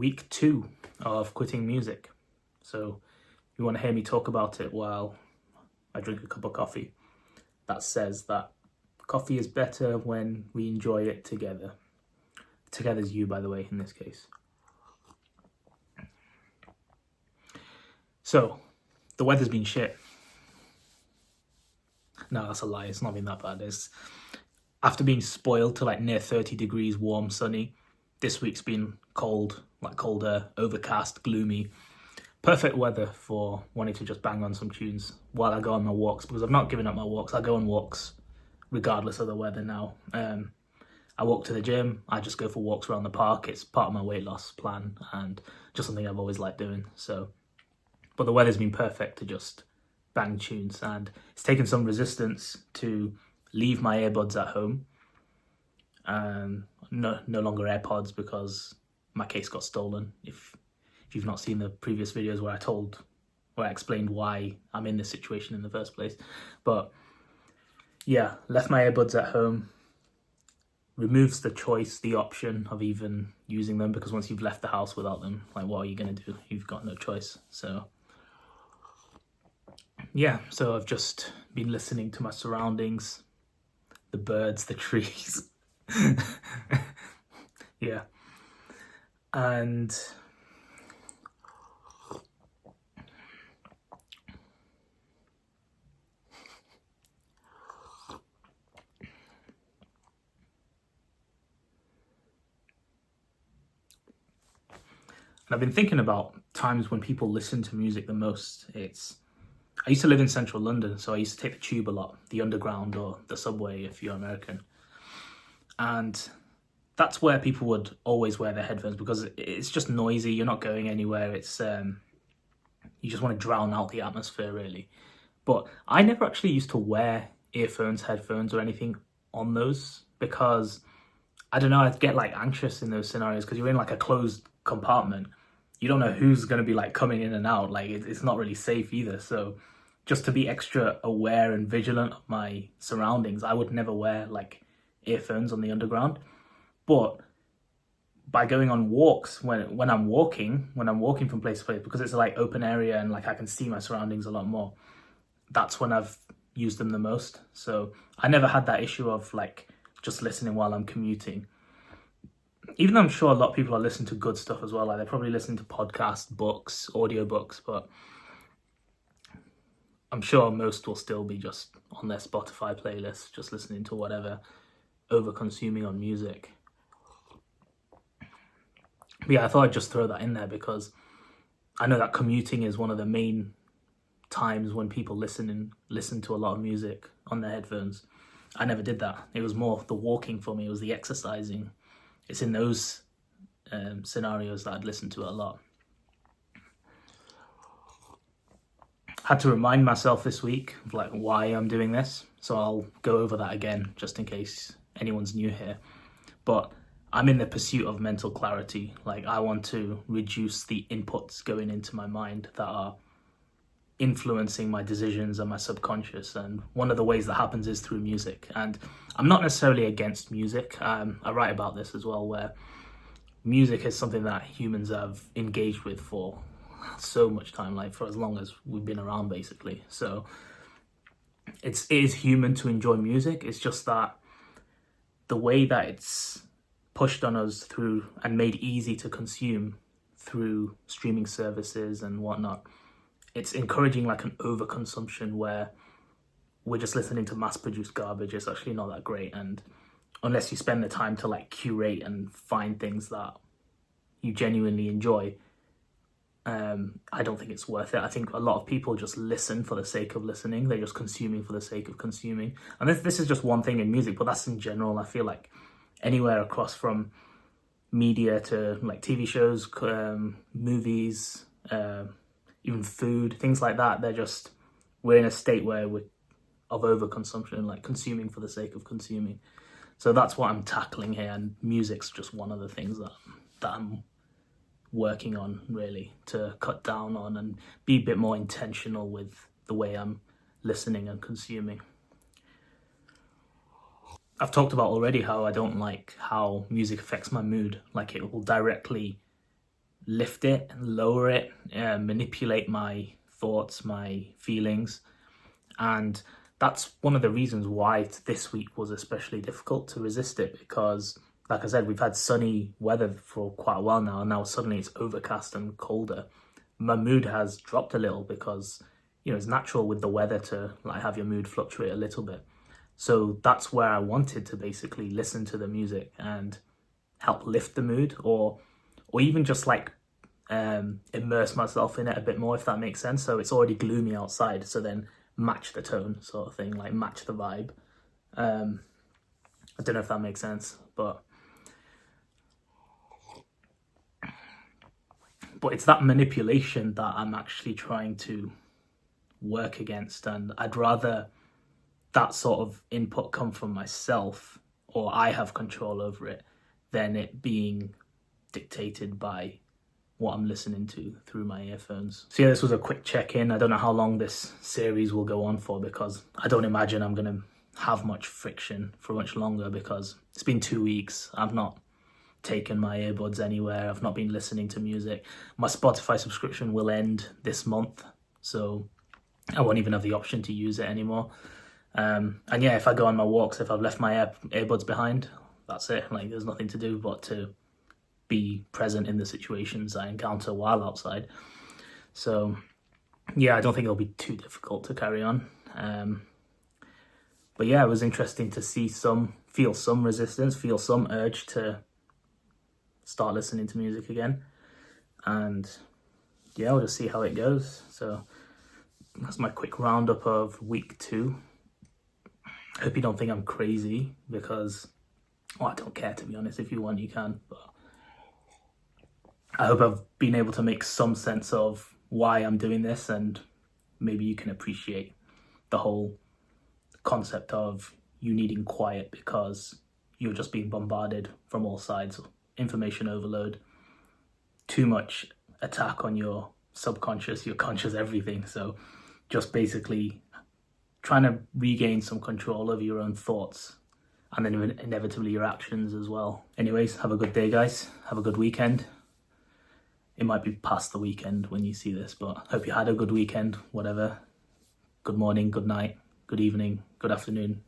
week 2 of quitting music. So you want to hear me talk about it while I drink a cup of coffee. That says that coffee is better when we enjoy it together. Together's you, by the way, in this case. So, the weather's been shit. No, that's a lie. It's not been that bad. After being spoiled to like near 30 degrees, warm, sunny, this week's been cold, like colder, overcast, gloomy. Perfect weather for wanting to just bang on some tunes while I go on my walks, because I've not given up my walks. I go on walks regardless of the weather now. I walk to the gym. I just go for walks around the park. It's part of my weight loss plan and just something I've always liked doing. But the weather's been perfect to just bang tunes, and it's taken some resistance to leave my earbuds at home. No longer AirPods, because my case got stolen. If you've not seen the previous videos where I explained why I'm in this situation in the first place. But yeah, left my earbuds at home. Removes the option of even using them, because once you've left the house without them, like, what are you going to do? You've got no choice. So yeah, so I've just been listening to my surroundings, the birds, the trees. Yeah. And I've been thinking about times when people listen to music the most. I used to live in central London, so I used to take the tube a lot, the underground or the subway if you're American. And that's where people would always wear their headphones, because it's just noisy. You're not going anywhere. You just want to drown out the atmosphere, really. But I never actually used to wear earphones, headphones, or anything on those, because I don't know, I'd get like anxious in those scenarios, because you're in like a closed compartment. You don't know who's going to be like coming in and out. Like it's not really safe either. So just to be extra aware and vigilant of my surroundings, I would never wear like earphones on the underground. But by going on walks, when I'm walking from place to place, because it's like open area and like I can see my surroundings a lot more, that's when I've used them the most. So I never had that issue of like just listening while I'm commuting. Even though I'm sure a lot of people are listening to good stuff as well, like they're probably listening to podcasts, books, audiobooks, but I'm sure most will still be just on their Spotify playlist, just listening to whatever, over consuming on music. But yeah, I thought I'd just throw that in there, because I know that commuting is one of the main times when people listen to a lot of music on their headphones. I never did that. It was more the walking for me. It was the exercising. It's in those scenarios that I'd listen to it a lot. Had to remind myself this week of like why I'm doing this, so I'll go over that again just in case anyone's new here. But I'm in the pursuit of mental clarity. Like, I want to reduce the inputs going into my mind that are influencing my decisions and my subconscious, and one of the ways that happens is through music. And I'm not necessarily against music. I write about this as well, where music is something that humans have engaged with for so much time, like for as long as we've been around, basically. So it is human to enjoy music. It's just that the way that it's pushed on us through and made easy to consume through streaming services and whatnot, it's encouraging like an overconsumption where we're just listening to mass-produced garbage. It's actually not that great, and unless you spend the time to like curate and find things that you genuinely enjoy, I don't think it's worth it. I think a lot of people just listen for the sake of listening. They're just consuming for the sake of consuming. And this is just one thing in music, but that's in general. I feel like anywhere across from media to like TV shows, movies, even food, things like that, we're in a state where we're of overconsumption, like consuming for the sake of consuming. So that's what I'm tackling here, and music's just one of the things that I'm working on, really, to cut down on and be a bit more intentional with the way I'm listening and consuming. I've talked about already how I don't like how music affects my mood. Like, it will directly lift it, lower it, manipulate my thoughts, my feelings. And that's one of the reasons why this week was especially difficult to resist it, because like I said, we've had sunny weather for quite a while now, and now suddenly it's overcast and colder. My mood has dropped a little because, it's natural with the weather to like have your mood fluctuate a little bit. So that's where I wanted to basically listen to the music and help lift the mood, or even just like immerse myself in it a bit more, if that makes sense. So it's already gloomy outside, so then match the tone sort of thing, like match the vibe. I don't know if that makes sense, but it's that manipulation that I'm actually trying to work against, and I'd rather that sort of input come from myself, or I have control over it, than it being dictated by what I'm listening to through my earphones. So yeah, this was a quick check-in. I don't know how long this series will go on for, because I don't imagine I'm going to have much friction for much longer, because it's been 2 weeks. I've not taken my earbuds anywhere. I've not been listening to music. My Spotify subscription will end this month, so I won't even have the option to use it anymore. And yeah, if I go on my walks, if I've left my earbuds behind, that's it. Like, there's nothing to do but to be present in the situations I encounter while outside. So yeah, I don't think it'll be too difficult to carry on. But yeah, it was interesting to feel some resistance, feel some urge to start listening to music again. And yeah, I'll just see how it goes. So that's my quick roundup of week 2. I hope you don't think I'm crazy, because I don't care, to be honest. If you want, you can, but I hope I've been able to make some sense of why I'm doing this, and maybe you can appreciate the whole concept of you needing quiet because you're just being bombarded from all sides. Information overload, too much attack on your subconscious, your conscious, everything. So just basically trying to regain some control over your own thoughts, and then inevitably your actions as well. Anyways, have a good day, guys. Have a good weekend. It might be past the weekend when you see this, but hope you had a good weekend, whatever. Good morning, good night, good evening, good afternoon,